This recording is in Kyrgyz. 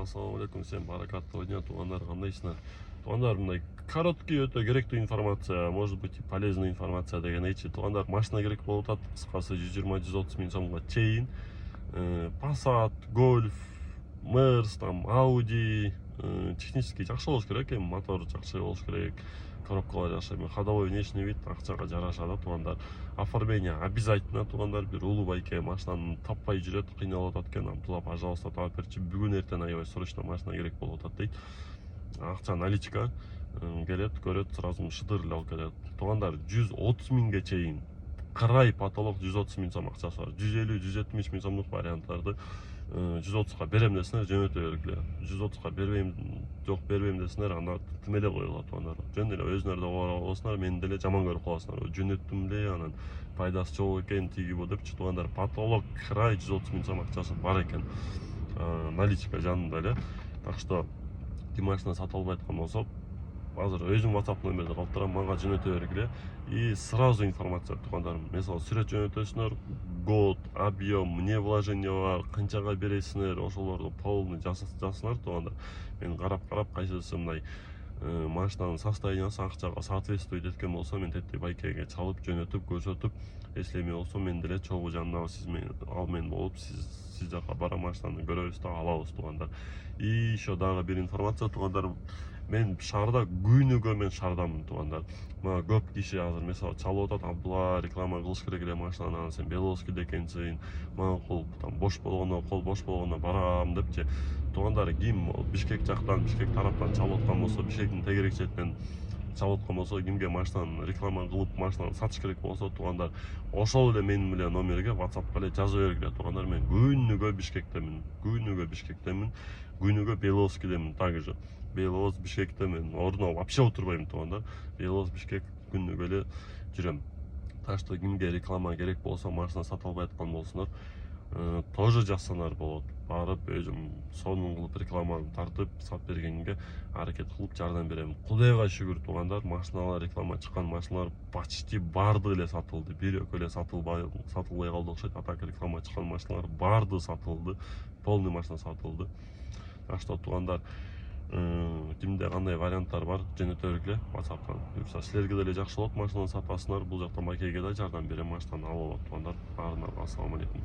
Ассаламу алейкум, всем баракаттуу дня, туугандар, кандайсыңар? Туугандар, мындай короткий, өтө керектүү информация, может быть, полезный информация деген айтчы. Туугандар, машина керек болуп атат, кыскасы 120-130 миң сомго чейин. Passat, Golf, Merz, там, Audi, технически жакшы болуш керек, мотор жакшы болуш керек, коробкалар жакшы, ходовой внешний вид акчага жарашат, туугандар. Оформление обязательно, туугандар, бир улуу байке машинаны таппай жүрөт, кыйналып атат экен, Абдулла, пожалуйста, таап берчи, бүгүн эртең аябай срочно машина керек болуп атат дейт. Акча наличка, келет, көрөт, сразу шыдыр эле алып келет. Туугандар, 130 миңге чейин край потолок 130 миң сом акчасы бар. 150-170 миң сомдук варианттарды 130га берем десеңер жөнөтө бергиле. 130га бербейм, жок бербейм десеңер анда тим эле коюлат туугандар. Жөн эле өзүңөр да болосуңар, мени деле жаман көрүп каласыңар. Жөнөттүм эле, анан пайдасы жок экен, тиги бу депчи туугандар. Потолок край 130 миң сом акчасы бар экен. Наличка жанында эле. Так что ким машина сатып албай аткан болсо, азыр өзүм WhatsApp номерди калтырам, мага жөнөтө бергиле. И сразу информация туугандарым. Мисалы сүрөт жөнөтөсүңөр, год, объем, эмне вложение бар, канчага бересиңер, ошолорду полный жазсыңар туугандар. Мен карап кайсысы мындай машинанын состояниясы акчага соответствует эткен болсо, мен тетти байкеге чалып жөнөтүп көрсөтүп, если эме болсо мен деле чогуу жанында сиз ал мен болуп, сиз жака барам, машинаны көрөбүз да алабыз туугандар. И еще дагы бир информация туугандарым. Мен шаарда күнүгө мен шаардамын туугандар. Мага көп киши азыр мисалы чалып атат, Абдулла, реклама кылыш керек эле машинаны, сен Беловскийде экенсиң, мага кол там бош болгондо барам депчи. Туугандар, ким Бишкек жактан, Бишкек тараптан чалып аткан болсо, Бишкектин тегерек четинен чалып аткан болсо, кимге машинаны реклама кылып, машинаны сатыш керек болсо, туугандар, ошол эле менин эле номерге WhatsAppка эле жазып бергиле туугандар. Мен күнүгө Бишкектемин, күнүгө Беловскийдемин также. Белоз, Бишкекте мен ордуна вообще отурбайм туугандар. Белоз, Бишкек күнүгө эле жүрөм. Так что кимге реклама керек болсо, машина сатып албай аткан болсуңар, тоже жазсаңар болот. Барып өзүм сонун кылып реклама тартып сатып бергенге аракет кылып жардам берем. Кудайга шүгүр туугандар, машиналар реклама чыккан машиналар почти баардыгы эле сатылды. Бир экөө эле сатылбай калды окшойт. А так реклама чыккан машиналар баардыгы сатылды. Полный машина сатылды. Так что туугандар, кимде кандай варианттар бар, жөнөтө бергиле WhatsApp'тан. Буюрса силерге деле жакшы болот, машинаны сатасыңар, бул жактан байкеге да жардам берем, машинаны алып алат туугандар. Баарыңарга ассаламу алейкум.